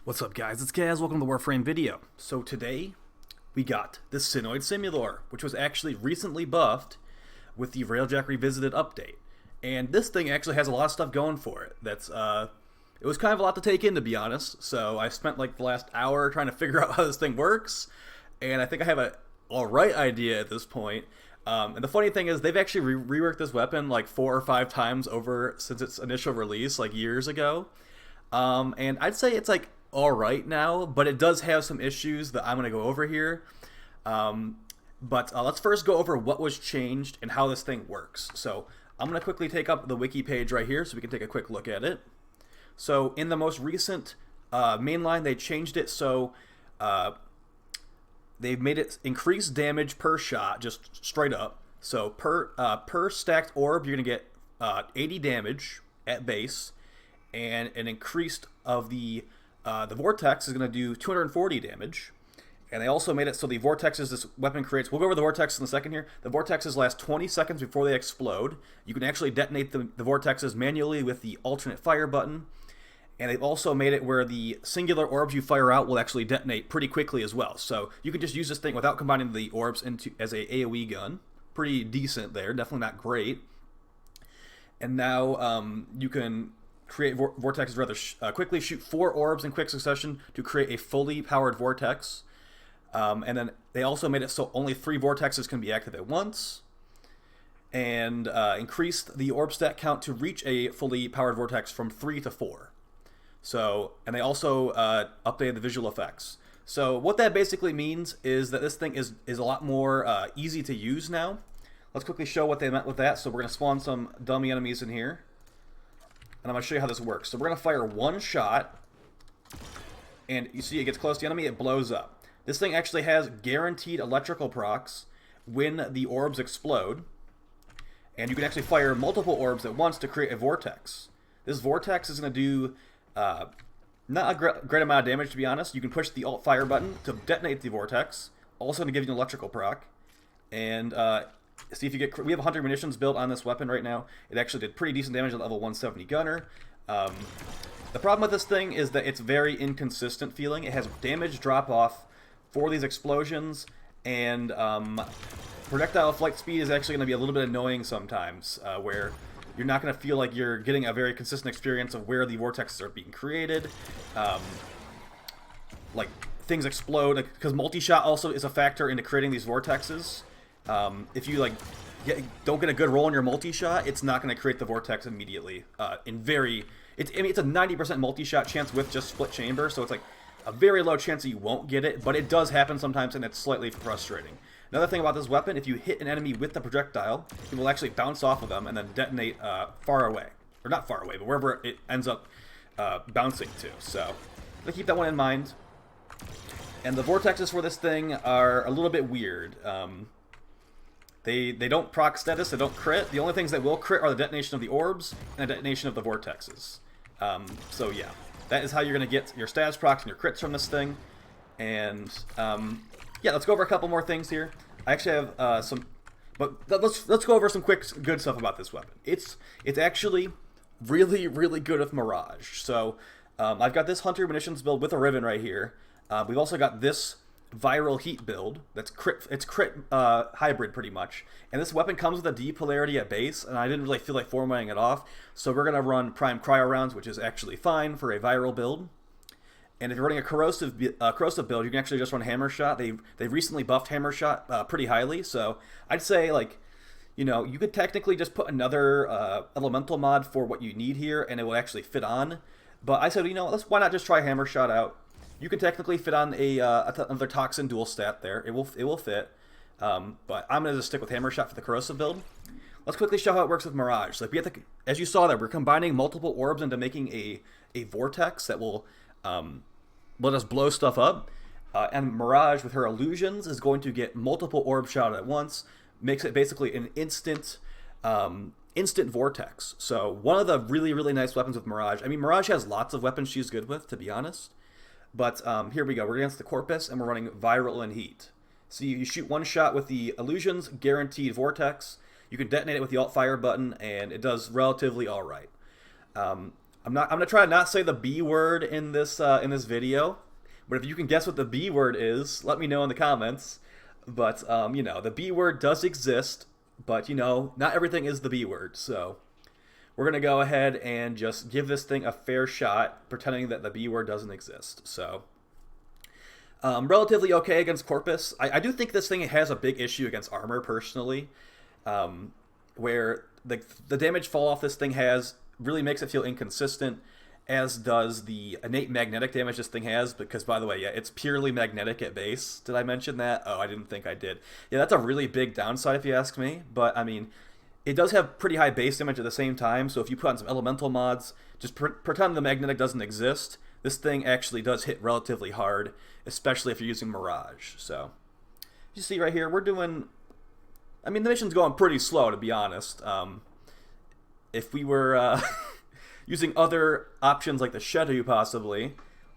What's up, guys? It's Kaz. Welcome to the Warframe video. So today we got the Synoid Simulor, which was actually recently buffed with the Railjack Revisited update. And this thing actually has a lot of stuff going for it. It was kind of a lot to take in, to be honest. So I spent like the last hour trying to figure out how this thing works, and I think I have a alright idea at this point. And the funny thing is, they've actually reworked this weapon like 4 or 5 times over since its initial release, like years ago. And I'd say it's like alright now, but it does have some issues that I'm going to go over here. But let's first go over what was changed and how this thing works. So I'm going to quickly take up the wiki page right here so we can take a quick look at it. So in the most recent mainline, they changed it so they've made it increase damage per shot, just straight up. So per stacked orb, you're going to get 80 damage at base, and an increased of the vortex is going to do 240 damage. And they also made it so the vortexes this weapon creates, we'll go over the vortexes in a second here. The vortexes last 20 seconds before they explode. You can actually detonate the vortexes manually with the alternate fire button. And they've also made it where the singular orbs you fire out will actually detonate pretty quickly as well. So you can just use this thing without combining the orbs into as a AoE gun. Pretty decent there, definitely not great. And now you can create vortexes rather quickly, shoot 4 orbs in quick succession to create a fully powered vortex. And then they also made it so only 3 vortexes can be active at once, and increased the orb stat count to reach a fully powered vortex from 3 to 4. So, and they also updated the visual effects. So what that basically means is that this thing is a lot more easy to use now. Let's quickly show what they meant with that. So we're going to spawn some dummy enemies in here, and I'm going to show you how this works. So we're going to fire 1 shot, and you see it gets close to the enemy, it blows up. This thing actually has guaranteed electrical procs when the orbs explode, and you can actually fire multiple orbs at once to create a vortex. This vortex is going to do not a great amount of damage, to be honest. You can push the alt fire button to detonate the vortex, also to give you an electrical proc, and see if you get. We have 100 munitions built on this weapon right now. It actually did pretty decent damage at level 170 gunner. The problem with this thing is that it's very inconsistent feeling. It has damage drop off for these explosions, and projectile flight speed is actually going to be a little bit annoying sometimes, where you're not going to feel like you're getting a very consistent experience of where the vortexes are being created. Like, things explode, because multi-shot also is a factor into creating these vortexes. If you don't get a good roll on your multi-shot, it's not going to create the vortex immediately. It's a 90% multi-shot chance with just split chamber, so it's like a very low chance that you won't get it, but it does happen sometimes, and it's slightly frustrating. Another thing about this weapon, if you hit an enemy with the projectile, it will actually bounce off of them and then detonate far away. Or not far away, but wherever it ends up bouncing to. So, keep that one in mind. And the vortexes for this thing are a little bit weird. They don't proc status, they don't crit. The only things that will crit are the detonation of the orbs and the detonation of the vortexes. So yeah, that is how you're going to get your status procs and your crits from this thing. And yeah, let's go over a couple more things here. I actually have let's go over some quick good stuff about this weapon. It's actually really good with Mirage. So I've got this Hunter Munitions build with a Riven right here. We've also got this Viral Heat build that's crit hybrid pretty much, and this weapon comes with a D polarity at base, and I didn't really feel like formatting it off, so we're gonna run Prime Cryo rounds, which is actually fine for a viral build. And if you're running a corrosive build, you can actually just run Hammer Shot. They've recently buffed Hammer Shot pretty highly, so I'd say, like, you could technically just put another elemental mod for what you need here, and it will actually fit on. But I said, why not just try Hammer Shot out? You can technically fit on another Toxin dual stat there. It will fit. But I'm gonna just stick with Hammer Shot for the corrosive build. Let's quickly show how it works with Mirage. Like, as you saw there, we're combining multiple orbs into making a vortex that will let us blow stuff up. And Mirage, with her illusions, is going to get multiple orbs shot at once. Makes it basically an instant vortex. So one of the really nice weapons with Mirage. I mean, Mirage has lots of weapons she's good with, to be honest. But here we go. We're against the Corpus, and we're running Viral and Heat. So you shoot 1 shot with the illusions, guaranteed vortex. You can detonate it with the alt fire button, and it does relatively alright. I'm gonna try to not say the B word in this video, but if you can guess what the B word is, let me know in the comments. But you know, the B word does exist, but you know, not everything is the B word. So we're gonna go ahead and just give this thing a fair shot, pretending that the B word doesn't exist. So relatively okay against Corpus. I do think this thing has a big issue against armor personally, where the damage fall off this thing has really makes it feel inconsistent, as does the innate magnetic damage this thing has, because, by the way, yeah, it's purely magnetic at base. Did I mention that? Oh, I didn't think I did. Yeah, that's a really big downside if you ask me, but, I mean, it does have pretty high base damage at the same time, so if you put on some elemental mods, just pretend the magnetic doesn't exist, this thing actually does hit relatively hard, especially if you're using Mirage. So, you see right here, we're doing... I mean, the mission's going pretty slow, to be honest. If we were using other options like the Shadow, possibly,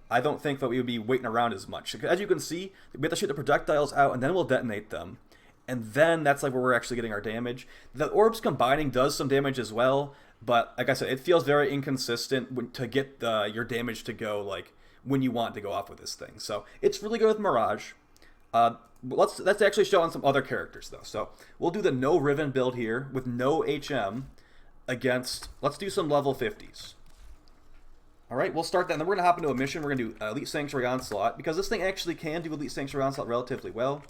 I don't think that we would be waiting around as much. As you can see, we have to shoot the projectiles out, and then we'll detonate them. And then that's like where we're actually getting our damage. The orbs combining does some damage as well, but like I said, it feels very inconsistent to get your damage to go like when you want to go off with this thing. So it's really good with Mirage. Let's actually show on some other characters though. So we'll do the no Riven build here with no HM against, let's do some level 50s. Alright, we'll start that, and then we're going to hop into a mission. We're going to do Elite Sanctuary Onslaught, because this thing actually can do Elite Sanctuary Onslaught relatively well.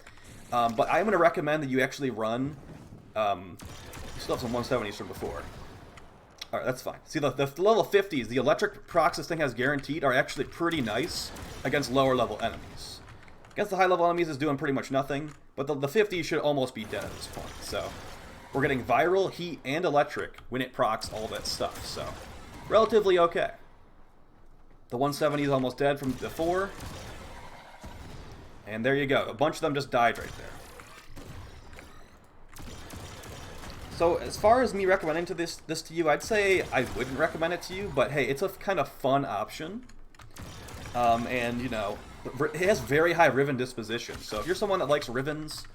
But I'm going to recommend that you actually run, you still have some 170s from before. Alright, that's fine. See, the level 50s, the electric procs this thing has guaranteed are actually pretty nice against lower level enemies. Against the high level enemies, it's doing pretty much nothing, but the 50s should almost be dead at this point, so... We're getting viral, heat, and electric when it procs all that stuff, so relatively okay. The 170 is almost dead from before. And there you go. A bunch of them just died right there. So as far as me recommending this to you, I'd say I wouldn't recommend it to you, but hey, it's a kind of fun option. And, you know, it has very high Riven disposition, so if you're someone that likes Rivens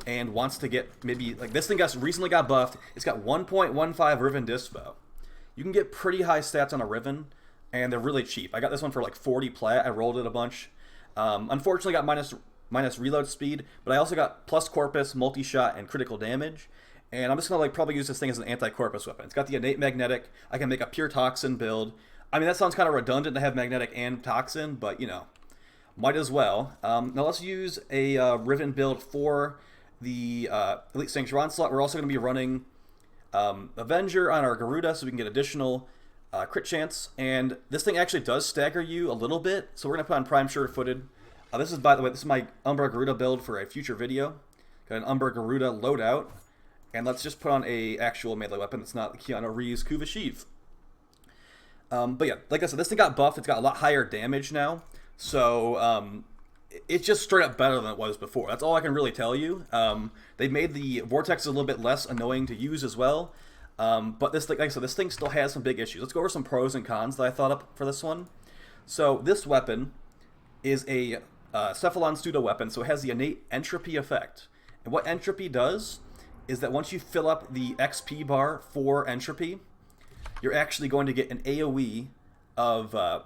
and wants to get maybe like this thing recently got buffed, it's got 1.15 Riven dispo. You can get pretty high stats on a Riven, and they're really cheap. I got this one for like 40 plat. I rolled it a bunch. Unfortunately, got minus reload speed, but I also got plus Corpus, multi-shot, and critical damage. And I'm just gonna like probably use this thing as an anti-Corpus weapon. It's got the innate magnetic. I can make a pure Toxin build. I mean, that sounds kind of redundant to have magnetic and Toxin, but you know, might as well. Now let's use a Riven build for the Elite Sanctuary Onslaught. We're also going to be running Avenger on our Garuda so we can get additional crit chance. And this thing actually does stagger you a little bit, so we're going to put on Prime Sure-Footed. This is, by the way, this is my Umbra Garuda build for a future video. Got an Umbra Garuda loadout. And let's just put on a actual melee weapon that's not the Keanu Reeves Kuvashiv. But yeah, like I said, this thing got buffed. It's got a lot higher damage now. So, it's just straight up better than it was before. That's all I can really tell you. They made the Vortex a little bit less annoying to use as well. But this, like I said, this thing still has some big issues. Let's go over some pros and cons that I thought up for this one. So this weapon is a Cephalon pseudo weapon, so it has the innate entropy effect. And what entropy does is that once you fill up the XP bar for entropy, you're actually going to get an AoE of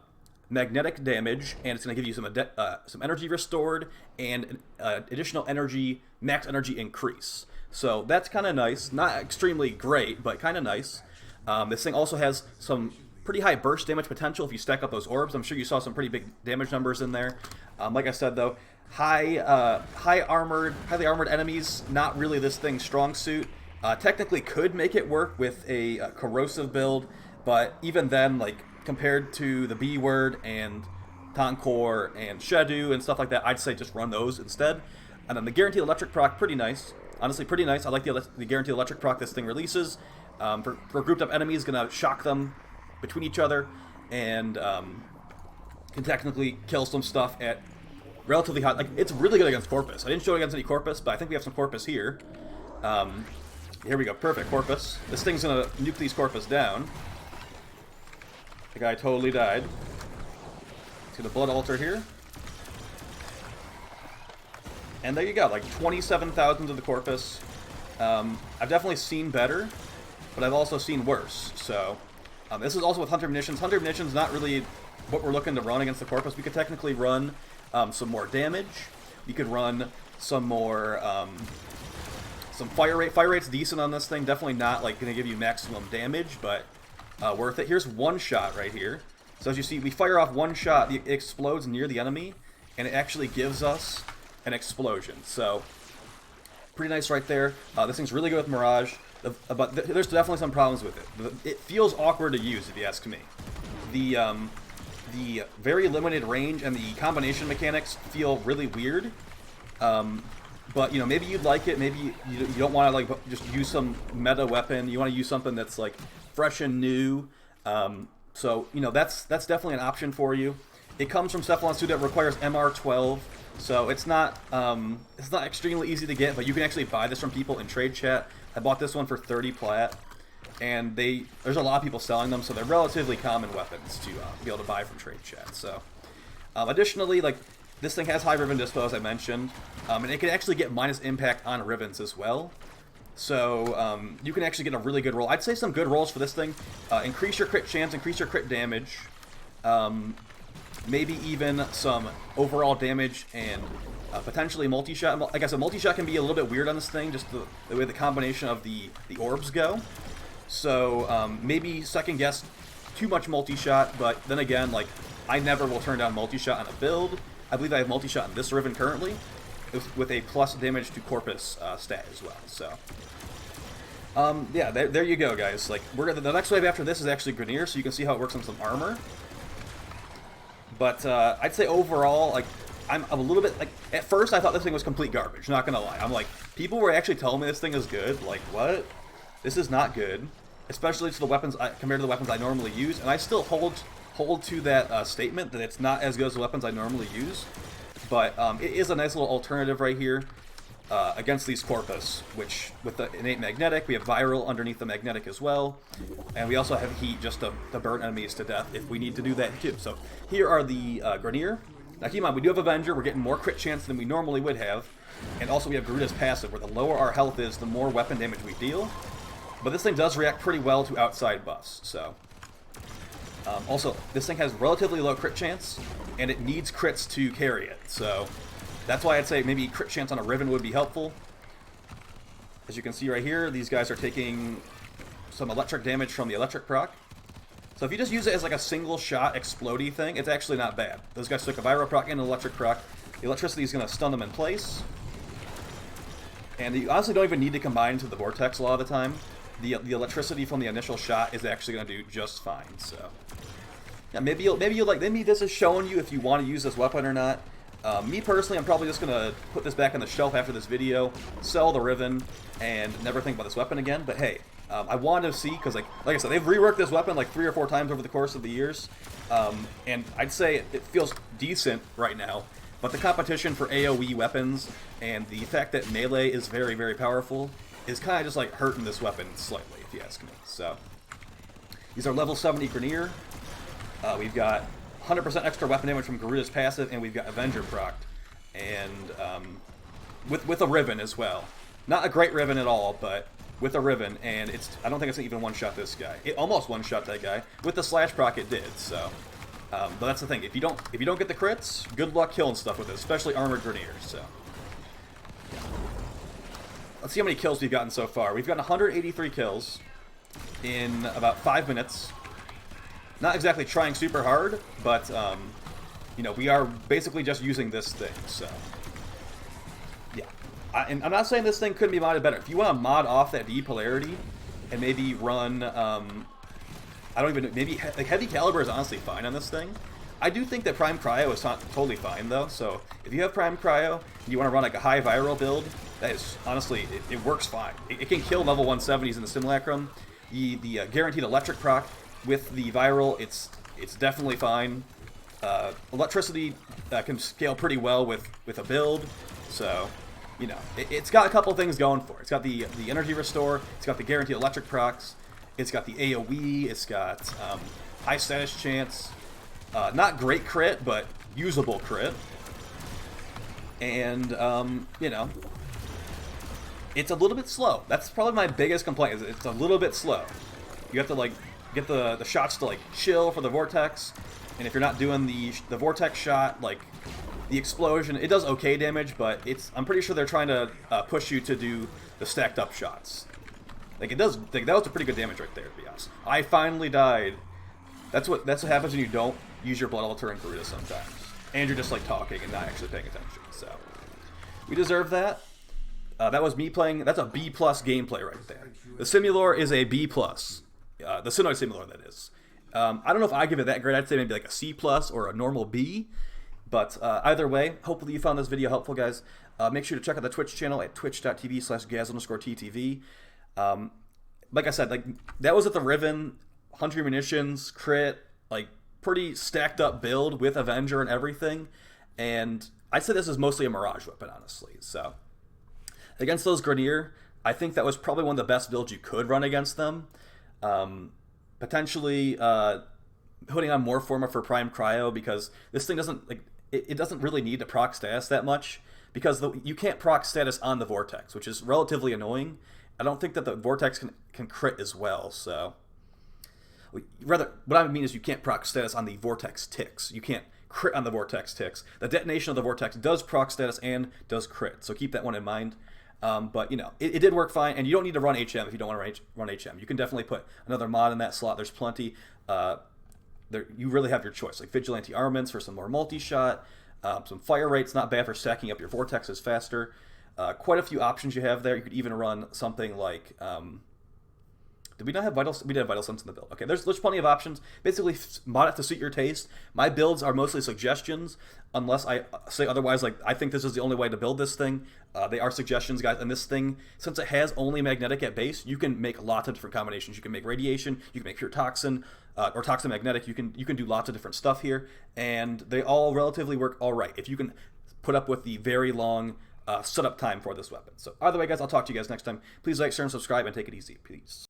magnetic damage, and it's going to give you some energy restored and additional energy, max energy increase. So that's kind of nice. Not extremely great, but kind of nice. This thing also has some pretty high burst damage potential if you stack up those orbs. I'm sure you saw some pretty big damage numbers in there. Like I said, though, highly armored enemies, not really this thing's strong suit. Technically could make it work with a corrosive build, but even then, like, compared to the B word and Tonkor and Shedu and stuff like that, I'd say just run those instead. And then the guaranteed electric proc, pretty nice. Honestly, pretty nice. I like the guaranteed electric proc this thing releases. For grouped up enemies, gonna shock them between each other, and can technically kill some stuff at relatively high. Like, it's really good against Corpus. I didn't show it against any Corpus, but I think we have some Corpus here. Here we go, perfect Corpus. This thing's gonna nuke these Corpus down. The guy totally died. See the blood altar here. And there you go, like 27,000 of the Corpus. I've definitely seen better, but I've also seen worse. So This is also with Hunter Munitions. Hunter Munitions not really what we're looking to run against the Corpus. We could technically run some more damage. We could run some more, some fire rate. Fire rate's decent on this thing. Definitely not like going to give you maximum damage, but worth it. Here's one shot right here. So as you see, we fire off one shot, it explodes near the enemy, and it actually gives us an explosion. So pretty nice right there. This thing's really good with Mirage, but there's definitely some problems with it. It feels awkward to use, if you ask me. The very limited range and the combination mechanics feel really weird. But you know, maybe you'd like it. Maybe you don't want to like just use some meta weapon. You want to use something that's like fresh and new. So you know, that's definitely an option for you. It comes from Cephalon Suit that requires MR12, so it's not extremely easy to get. But you can actually buy this from people in trade chat. I bought this one for 30 plat, and there's a lot of people selling them, so they're relatively common weapons to be able to buy from trade chat. So additionally, like this thing has high riven dispo, as I mentioned, and it can actually get minus impact on rivens as well. So you can actually get a really good roll. I'd say some good rolls for this thing. Increase your crit chance, increase your crit damage, maybe even some overall damage, and potentially multi-shot. Like I said, multi-shot can be a little bit weird on this thing, just the way the combination of the orbs go. So maybe second guess too much multi-shot, but then again, like I never will turn down multi-shot on a build. I believe I have multi-shot in this Riven currently, with a plus damage to Corpus stat as well. So yeah, there you go, guys. Like the next wave after this is actually Grenier, so you can see how it works on some armor. But I'd say overall, like I'm a little bit like at first I thought this thing was complete garbage. Not gonna lie, I'm like people were actually telling me this thing is good. Like what? This is not good, especially to the weapons compared to the weapons I normally use, and I still hold to that statement that it's not as good as the weapons I normally use. But it is a nice little alternative right here against these Corpus, which with the innate magnetic, we have viral underneath the magnetic as well, and we also have heat just to burn enemies to death if we need to do that too. So here are the Grenier. Now keep in mind, we do have Avenger, we're getting more crit chance than we normally would have, and also we have Garuda's passive, where the lower our health is, the more weapon damage we deal. But this thing does react pretty well to outside buffs, so... also, this thing has relatively low crit chance, and it needs crits to carry it, so that's why I'd say maybe crit chance on a Riven would be helpful. As you can see right here, these guys are taking some electric damage from the electric proc. So if you just use it as like a single shot explodey thing, it's actually not bad. Those guys took a viral proc and an electric proc. The electricity is going to stun them in place. And you honestly don't even need to combine into the vortex a lot of the time. The electricity from the initial shot is actually going to do just fine. So yeah, maybe this is showing you if you want to use this weapon or not. Me personally, I'm probably just going to put this back on the shelf after this video, sell the Riven, and never think about this weapon again. But hey, I wanted to see, because like I said, they've reworked this weapon like 3 or 4 times over the course of the years, and I'd say it feels decent right now. But the competition for AoE weapons and the fact that melee is very, very powerful is kind of just like hurting this weapon slightly, if you ask me. So these are level 70 Grenier. We've got 100% extra weapon damage from Garuda's passive, and we've got Avenger procced, and with a Riven as well. Not a great Riven at all, but with a Riven, and I don't think it's even one-shot this guy. It almost one-shot that guy. With the slash proc, it did. So, but that's the thing. If you don't get the crits, good luck killing stuff with it, especially armored Greniers. So, yeah. Let's see how many kills we've gotten so far. We've gotten 183 kills in about 5 minutes. Not exactly trying super hard, but you know, we are basically just using this thing. So, yeah. And I'm not saying this thing couldn't be modded better. If you want to mod off that depolarity and maybe run, maybe like heavy caliber is honestly fine on this thing. I do think that Prime Cryo is not totally fine though. So if you have Prime Cryo and you want to run like a high viral build, that is honestly it works fine. It can kill level 170s in the Simulacrum. The guaranteed electric proc with the viral, it's definitely fine. Electricity can scale pretty well with a build, so you know it's got a couple things going for it. It's got the energy restore, it's got the guaranteed electric procs, it's got the AoE, it's got high status chance, not great crit but usable crit, and you know, it's a little bit slow. That's probably my biggest complaint. Is it's a little bit slow. You have to like get the shots to like chill for the vortex, and if you're not doing the vortex shot, like the explosion, it does okay damage, but I'm pretty sure they're trying to push you to do the stacked up shots. Like it does, like, that was a pretty good damage right there, to be honest. I finally died. That's what happens when you don't use your blood altar in Garuda sometimes, and you're just like talking and not actually paying attention. So we deserve that. That was me playing. That's a B+ gameplay right there. The Simulor is a B+. The Synoid Simulor, that is. I don't know if I give it that grade. I'd say maybe like a C+ or a normal B. But either way, hopefully you found this video helpful, guys. Make sure to check out the Twitch channel at twitch.tv/gaz_ttv. Like I said, like that was at the Riven, 100 munitions, crit, like pretty stacked up build with Avenger and everything. And I'd say this is mostly a Mirage weapon, honestly. So against those Grenier, I think that was probably one of the best builds you could run against them. Potentially putting on more Forma for Prime Cryo, because this thing doesn't like it doesn't really need to proc status that much, because you can't proc status on the Vortex, which is relatively annoying. I don't think that the Vortex can crit as well, so rather what I mean is you can't proc status on the Vortex ticks. You can't crit on the Vortex ticks. The detonation of the Vortex does proc status and does crit, so keep that one in mind. But, you know, it did work fine, and you don't need to run HM if you don't want to run HM. You can definitely put another mod in that slot. There's plenty. You really have your choice. Like Vigilante Armaments for some more multi-shot. Some fire rates, not bad for stacking up your vortexes faster. Quite a few options you have there. You could even run something like... did we not have Vital... We did have Vital Sense in the build. Okay, there's plenty of options. Basically, mod it to suit your taste. My builds are mostly suggestions, unless I say otherwise. Like, I think this is the only way to build this thing. They are suggestions, guys. And this thing, since it has only magnetic at base, you can make lots of different combinations. You can make radiation, you can make pure toxin, or toxin magnetic. You can do lots of different stuff here, and they all relatively work all right if you can put up with the very long setup time for this weapon. So either way, guys, I'll talk to you guys next time. Please like, share, and subscribe, and take it easy. Peace.